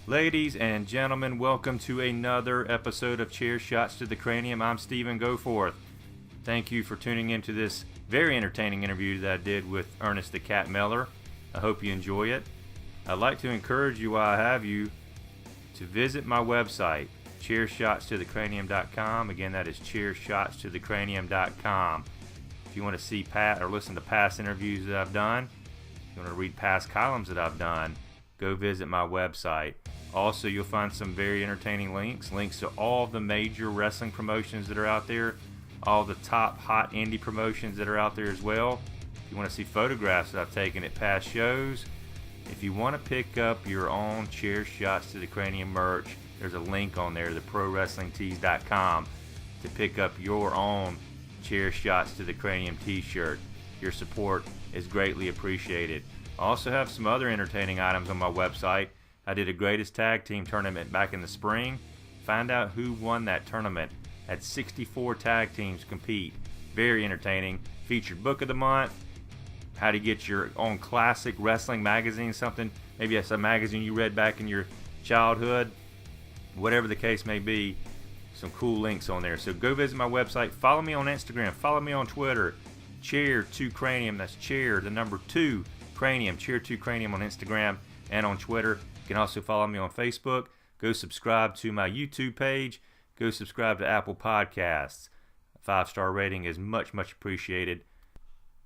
Ladies and gentlemen, welcome to another episode of Chair Shots to the Cranium. I'm Stephen Goforth. Thank you for tuning into this very entertaining interview that I did with Ernest the Cat Miller. I hope you enjoy it. I'd like to encourage you while I have you to visit my website, chairshotstothecranium.com. Again, that is chairshotstothecranium.com. If you want to see or listen to past interviews that I've done, if you want to read past columns that I've done, go visit my website. Also, you'll find some very entertaining links to all the major wrestling promotions that are out there, all the top hot indie promotions that are out there as well. If you want to see photographs that I've taken at past shows, if you want to pick up your own Chair Shots to the Cranium merch, there's a link on there, theprowrestlingtees.com, to pick up your own Chair Shots to the Cranium t-shirt. Your support is greatly appreciated. I also have some other entertaining items on my website. I did a greatest tag team tournament back in the spring. Find out who won that tournament. Had 64 tag teams compete. Very entertaining. Featured book of the month. How to get your own classic wrestling magazine, something. Maybe it's a magazine you read back in your childhood. Whatever the case may be, some cool links on there. So go visit my website. Follow me on Instagram. Follow me on Twitter. Chair2Cranium. That's chair, the number 2. Cranium, Chair2Cranium on Instagram and on Twitter. You can also follow me on Facebook. Go subscribe to my YouTube page. Go subscribe to Apple Podcasts. A 5-star rating is much, much appreciated.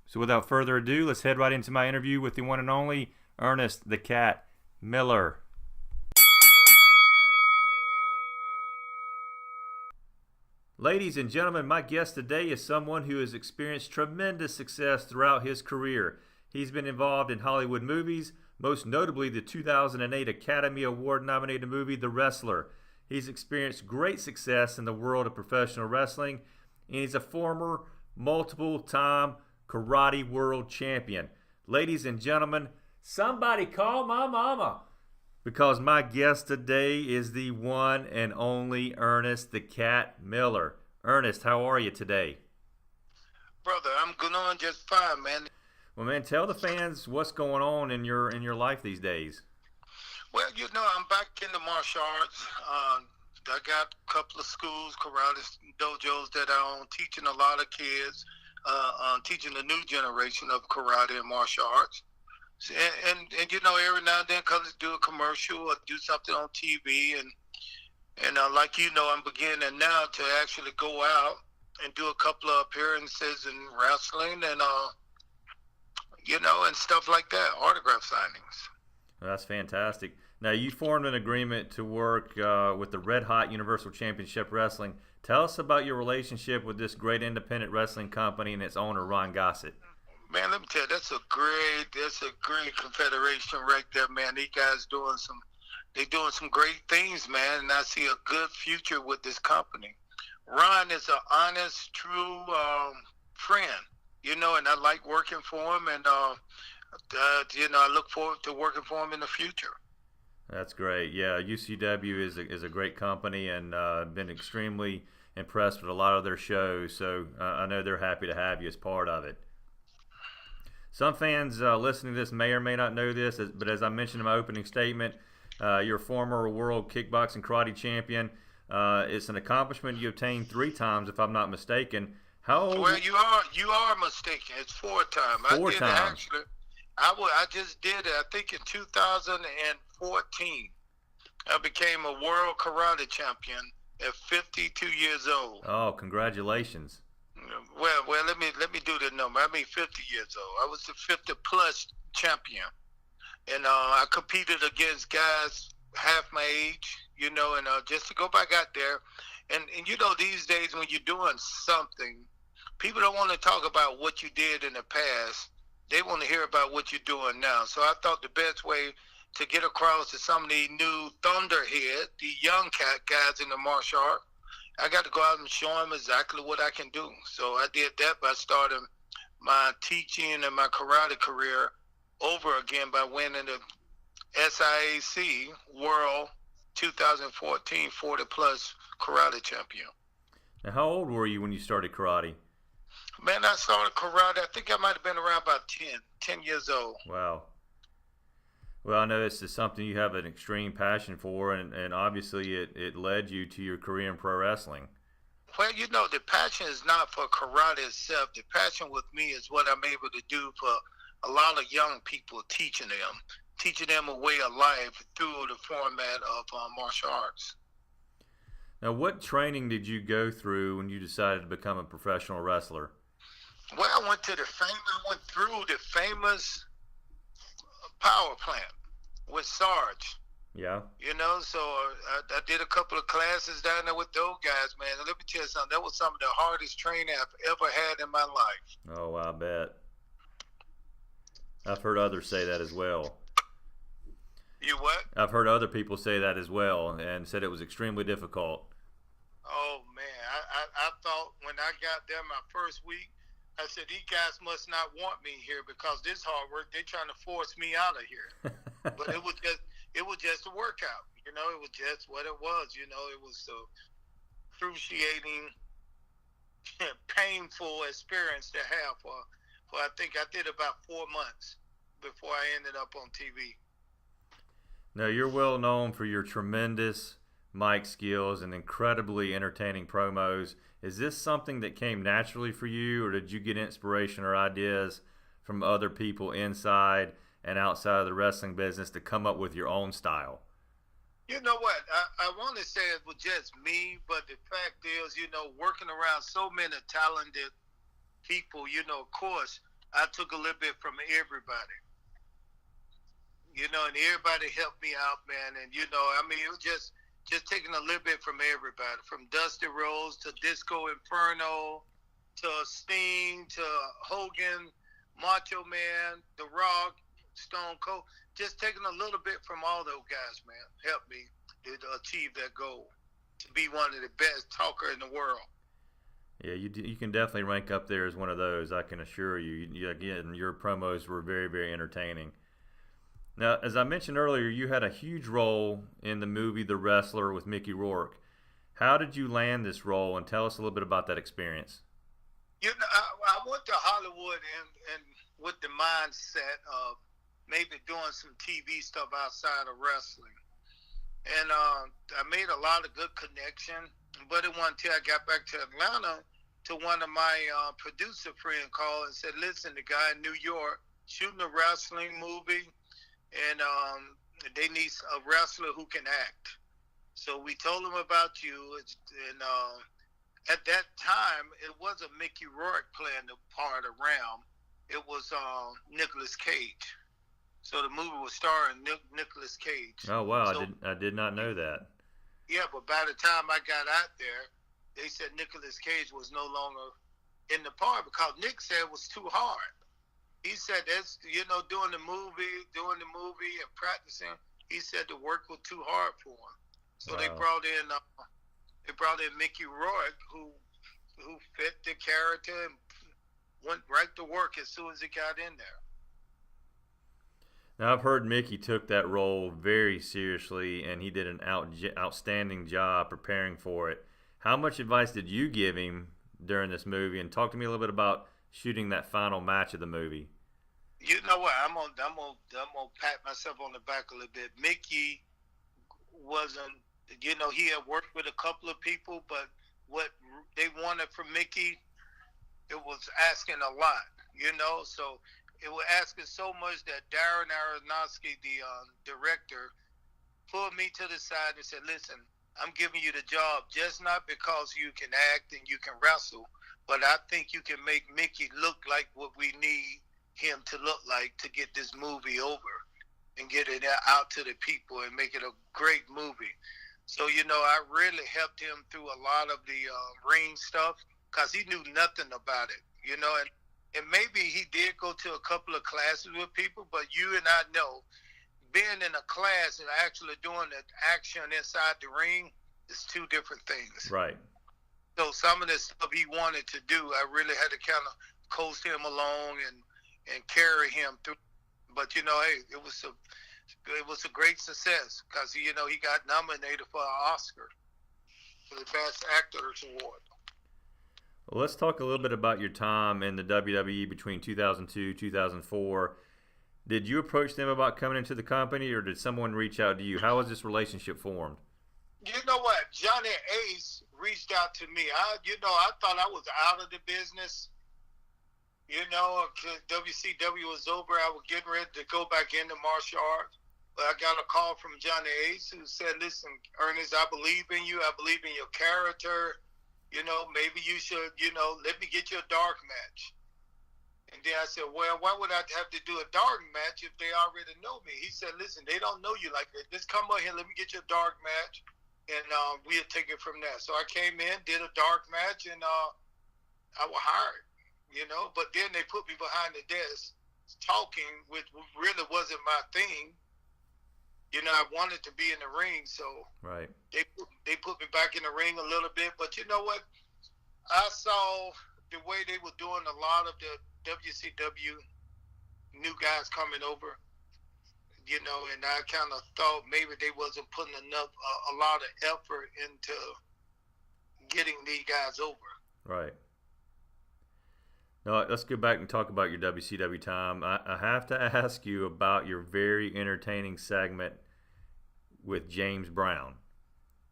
So without further ado, let's head right into my interview with the one and only Ernest the Cat Miller. Ladies and gentlemen, my guest today is someone who has experienced tremendous success throughout his career. He's been involved in Hollywood movies, most notably the 2008 Academy Award-nominated movie The Wrestler. He's experienced great success in the world of professional wrestling, and he's a former multiple-time karate world champion. Ladies and gentlemen, somebody call my mama, because my guest today is the one and only Ernest the Cat Miller. Ernest, how are you today? Brother, I'm going on just fine, man. Well, man, tell the fans what's going on in your life these days. Well, I'm back in the martial arts. I got a couple of schools, karate dojos that I own, teaching a lot of kids, teaching the new generation of karate and martial arts. And every now and then do a commercial or do something on TV. And like I'm beginning now to actually go out and do a couple of appearances in wrestling and and stuff like that, autograph signings. Well, that's fantastic. Now, you formed an agreement to work with the Red Hot Universal Championship Wrestling. Tell us about your relationship with this great independent wrestling company and its owner, Ron Gossett. Man, let me tell you, that's a great confederation right there, man. These guys doing some great things, man, and I see a good future with this company. Ron is an honest, true friend. And I like working for him, and I look forward to working for him in the future. That's great. Yeah, UCW is a great company, and been extremely impressed with a lot of their shows. So I know they're happy to have you as part of it. Some fans listening to this may or may not know this, but as I mentioned in my opening statement, you're a former world kickboxing karate champion. It's an accomplishment you obtained 3 times, if I'm not mistaken. How old? Well, you are mistaken. It's 4 times. Four times. Actually. I just did it. I think in 2014, I became a world karate champion at 52 years old. Oh, congratulations! Well, let me do the number. I mean, 50 years old. I was the 50-plus champion, and I competed against guys half my age. And just to go back out there, and these days when you're doing something, people don't want to talk about what you did in the past. They want to hear about what you're doing now. So I thought the best way to get across to some of the new thunderhead, the young cat guys in the martial art, I got to go out and show them exactly what I can do. So I did that by starting my teaching and my karate career over again by winning the SIAC World 2014 40-plus karate champion. Now, how old were you when you started karate? Man, I started karate, I think I might have been around about 10 years old. Wow. Well, I know this is something you have an extreme passion for, and obviously it led you to your career in pro wrestling. Well, the passion is not for karate itself. The passion with me is what I'm able to do for a lot of young people, teaching them a way of life through the format of martial arts. Now, what training did you go through when you decided to become a professional wrestler? Well, I went through the famous Powerplant with Sarge. Yeah. So I did a couple of classes down there with those guys, man. And let me tell you something, that was some of the hardest training I've ever had in my life. Oh, I bet. I've heard others say that as well. You what? I've heard other people say that as well, and said it was extremely difficult. Oh, man. I thought when I got there my first week, I said, these guys must not want me here because this hard work, they're trying to force me out of here. But it was just a workout. It was just what it was. It was so excruciating, painful experience to have for I think I did about 4 months before I ended up on TV. Now, you're well known for your tremendous mic skills and incredibly entertaining promos. Is this something that came naturally for you, or did you get inspiration or ideas from other people inside and outside of the wrestling business to come up with your own style? You know what? I want to say it was just me, but the fact is, working around so many talented people, of course, I took a little bit from everybody. And everybody helped me out, man. And, it was just taking a little bit from everybody, from Dusty Rhodes to Disco Inferno to Sting to Hogan, Macho Man, The Rock, Stone Cold. Just taking a little bit from all those guys, man, helped me to achieve that goal, to be one of the best talker in the world. Yeah, you can definitely rank up there as one of those, I can assure you. Again, your promos were very, very entertaining. Now, as I mentioned earlier, you had a huge role in the movie The Wrestler with Mickey Rourke. How did you land this role, and tell us a little bit about that experience? I went to Hollywood and with the mindset of maybe doing some TV stuff outside of wrestling. And I made a lot of good connection, but it wasn't until I got back to Atlanta to one of my producer friends called and said, listen, the guy in New York shooting a wrestling movie, and they need a wrestler who can act. So we told them about you, and at that time, it wasn't Mickey Rourke playing the part around. It was Nicolas Cage. So the movie was starring Nicolas Cage. Oh, wow. So, I did not know that. Yeah, but by the time I got out there, they said Nicolas Cage was no longer in the part because Nick said it was too hard. He said that's, doing the movie and practicing, he said the work was too hard for him. So wow. They brought in Mickey Rourke, who fit the character and went right to work as soon as he got in there. Now, I've heard Mickey took that role very seriously, and he did an outstanding job preparing for it. How much advice did you give him during this movie? And talk to me a little bit about shooting that final match of the movie. You know what? I'm gonna pat myself on the back a little bit. Mickey wasn't, he had worked with a couple of people, but what they wanted from Mickey, it was asking a lot, so it was asking so much that Darren Aronofsky, the director, pulled me to the side and said, listen, I'm giving you the job just not because you can act and you can wrestle, but I think you can make Mickey look like what we need him to look like to get this movie over and get it out to the people and make it a great movie. So, I really helped him through a lot of the ring stuff because he knew nothing about it, and maybe he did go to a couple of classes with people, but you and I know being in a class and actually doing the action inside the ring is two different things. Right. So some of the stuff he wanted to do, I really had to kind of coast him along and carry him through. But hey, it was a great success because he got nominated for an Oscar for the Best Actors Award. Well, let's talk a little bit about your time in the WWE between 2002 2004. Did you approach them about coming into the company, or did someone reach out to you? How was this relationship formed? You know what? Johnny Ace reached out to me. I thought I was out of the business. WCW was over. I was getting ready to go back into martial arts. But I got a call from Johnny Ace who said, listen, Ernest, I believe in you. I believe in your character. Maybe you should, let me get you a dark match. And then I said, well, why would I have to do a dark match if they already know me? He said, listen, they don't know you like that. Just come over here. Let me get you a dark match. And we'll take it from there. So I came in, did a dark match, and I was hired, But then they put me behind the desk talking, which really wasn't my thing. I wanted to be in the ring, so right. They put me back in the ring a little bit. But you know what? I saw the way they were doing a lot of the WCW new guys coming over. And I kind of thought maybe they wasn't putting enough, a lot of effort into getting these guys over. Right. Now, let's go back and talk about your WCW time. I have to ask you about your very entertaining segment with James Brown.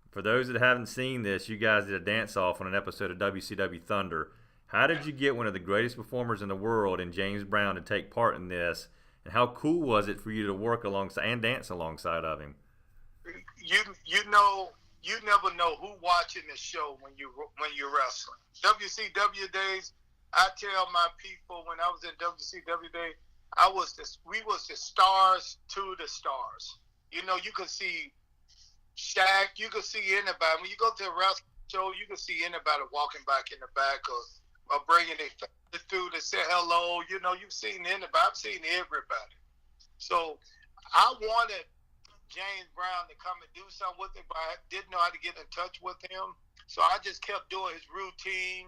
For those that haven't seen this, you guys did a dance-off on an episode of WCW Thunder. How did you get one of the greatest performers in the world in James Brown to take part in this? And how cool was it for you to work alongside and dance alongside of him? You never know who watching the show when you're wrestling. WCW days, I tell my people when I was in WCW days, we was the stars to the stars. You could see Shaq, you could see anybody. When you go to a wrestling show, you can see anybody walking back in the back or bringing their family through to say hello. You've seen anybody. I've seen everybody. So I wanted James Brown to come and do something with him, but I didn't know how to get in touch with him. So I just kept doing his routine.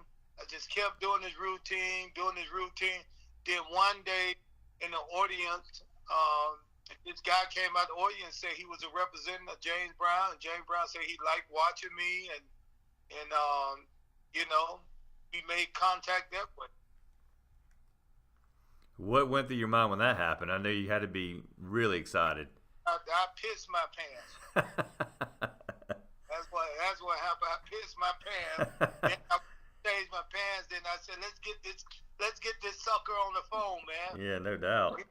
Then one day in the audience, this guy came out of the audience and said he was a representative of James Brown. And James Brown said he liked watching me, and we made contact that way. What went through your mind when that happened? I know you had to be really excited. I pissed my pants. That's what happened. I pissed my pants. Then I changed my pants. Then I said, let's get this sucker on the phone, man. Yeah, no doubt.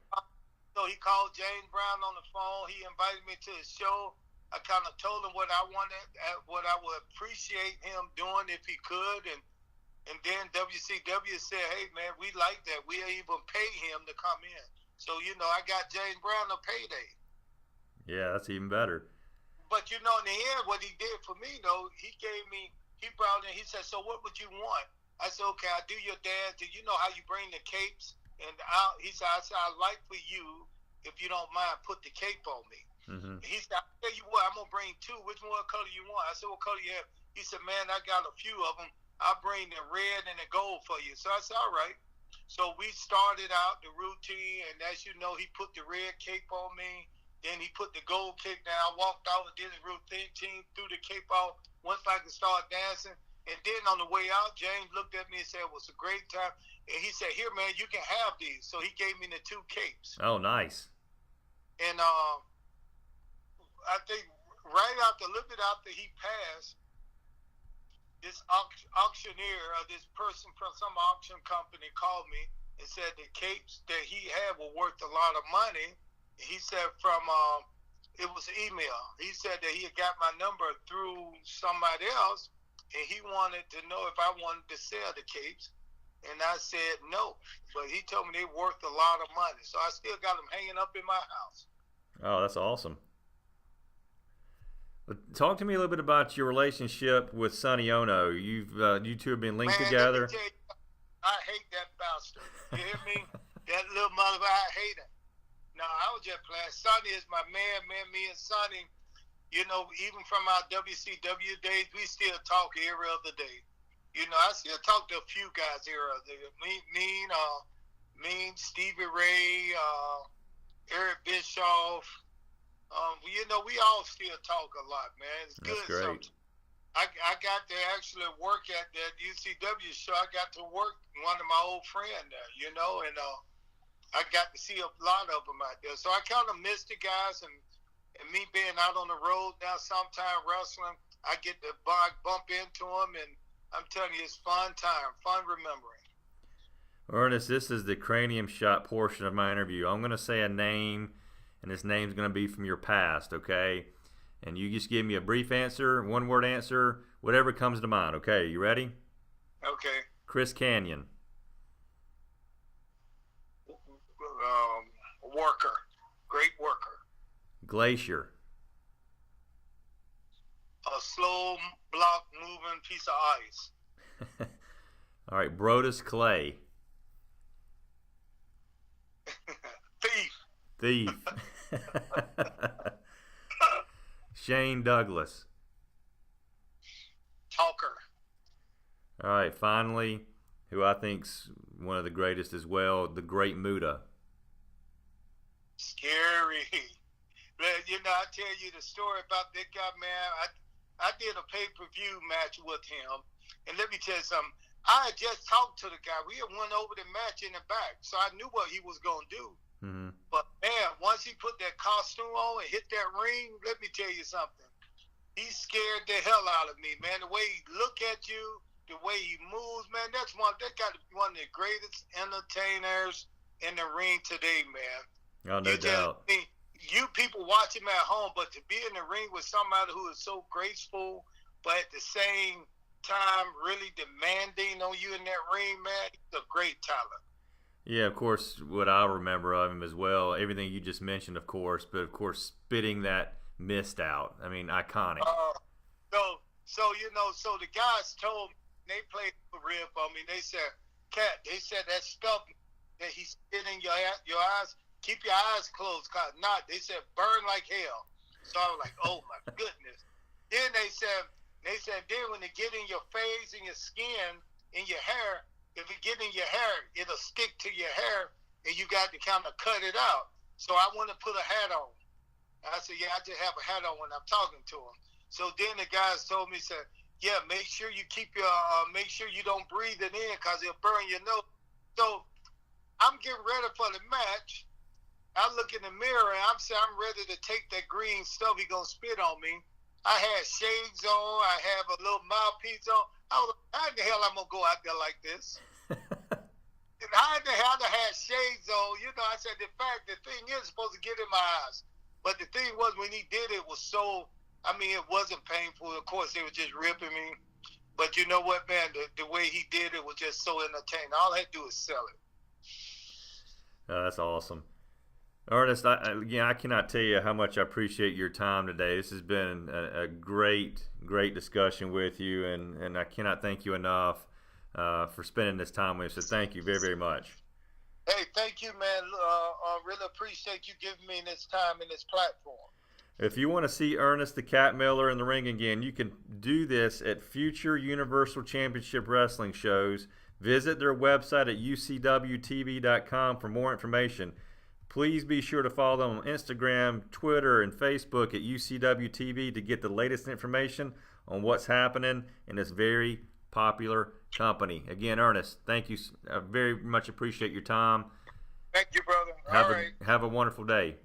So he called James Brown on the phone. He invited me to his show. I kind of told him what I wanted, what I would appreciate him doing if he could, and then WCW said, hey, man, we like that. We'll even pay him to come in. So, I got James Brown a payday. Yeah, that's even better. But, in the end, what he did for me, though, he brought in, he said, so what would you want? I said, okay, I'll do your dance. Do you know how you bring the capes? And he said, I'd like for you, if you don't mind, put the cape on me. Mm-hmm. He said, I'll tell you what, I'm going to bring two. Which one color you want? I said, what color you have? He said, man, I got a few of them. I'll bring the red and the gold for you. So I said, all right. So we started out the routine, and as you know, he put the red cape on me. Then he put the gold cape down. I walked out and did his routine, threw the cape off, went back and started dancing. And then on the way out, James looked at me and said, it was a great time. And he said, here, man, you can have these. So he gave me the two capes. Oh, nice. And I think right after, a little bit after he passed, this auctioneer or this person from some auction company called me and said the capes that he had were worth a lot of money. He said it was email. He said that he had got my number through somebody else, and he wanted to know if I wanted to sell the capes. And I said no, but he told me they worth a lot of money. So I still got them hanging up in my house. Oh, that's awesome. Talk to me a little bit about your relationship with Sonny Ono. You two have been linked together. I hate that bastard. You hear me? That little motherfucker, I hate him. No, I was just playing. Sonny is my man. Me and Sonny, even from our WCW days, we still talk every other day. I still talk to a few guys here. Mean, Stevie Ray, Eric Bischoff. We all still talk a lot, man. It's good. That's great. I got to actually work at that WCW show. I got to work one of my old friends there, and I got to see a lot of them out there. So I kind of miss the guys, and me being out on the road now, sometime wrestling, I get to bump into them, and I'm telling you, it's fun time, fun remembering. Ernest, this is the Cranium Shot portion of my interview. I'm going to say a name, and this name's going to be from your past, okay? And you just give me a brief answer, one-word answer, whatever comes to mind, okay? You ready? Okay. Chris Canyon. Worker. Great worker. Glacier. A slow block moving piece of ice. All right, Brodus Clay. Thief. Shane Douglas. Talker. All right, finally, who I think's one of the greatest as well, the Great Muta. Scary. You know, I tell you the story about that guy, man. I did a pay-per-view match with him, and let me tell you something. I had just talked to the guy. We had went over the match in the back, so I knew what he was going to do. Mm-hmm. But, man, once he put that costume on and hit that ring, let me tell you something. He scared the hell out of me, man. The way he look at you, the way he moves, man, that got to be one of the greatest entertainers in the ring today, man. Oh, no doubt. You people watch him at home, but to be in the ring with somebody who is so graceful, but at the same time really demanding on you in that ring, man, he's a great talent. Yeah, of course, what I remember of him as well, everything you just mentioned, of course, but of course, spitting that mist out. I mean, iconic. So the guys told me, they played the rib on me. They said, Cat, that stuff that he spit in your eyes, keep your eyes closed, cause not. They said burn like hell. So I was like, oh my goodness. Then they said then when it get in your face, in your skin, in your hair, if it get in your hair, it'll stick to your hair, and you got to kind of cut it out. So I want to put a hat on. I said, yeah, I just have a hat on when I'm talking to him. So then the guys told me, said, yeah, make sure you keep your, make sure you don't breathe it in, cause it'll burn your nose. So I'm getting ready for the match. I look in the mirror and I'm saying I'm ready to take that green stuff he gonna spit on me. I had shades on. I have a little mouthpiece on. I was like, how in the hell I'm gonna go out there like this? And how in the hell I had shades on? You know, I said the thing is supposed to get in my eyes, but the thing was when he did it was so. I mean, it wasn't painful. Of course, they were just ripping me, but you know what, man? The way he did it was just so entertaining. All I had to do is sell it. Oh, that's awesome. Ernest, I cannot tell you how much I appreciate your time today. This has been a great discussion with you, and I cannot thank you enough for spending this time with us. So thank you very, very much. Hey, thank you, man. I really appreciate you giving me this time and this platform. If you want to see Ernest the Cat Miller in the ring again, you can do this at future Universal Championship Wrestling shows. Visit their website at ucwtv.com for more information. Please be sure to follow them on Instagram, Twitter, and Facebook at UCW TV to get the latest information on what's happening in this very popular company. Again, Ernest, thank you. I very much appreciate your time. Thank you, brother. Have a wonderful day.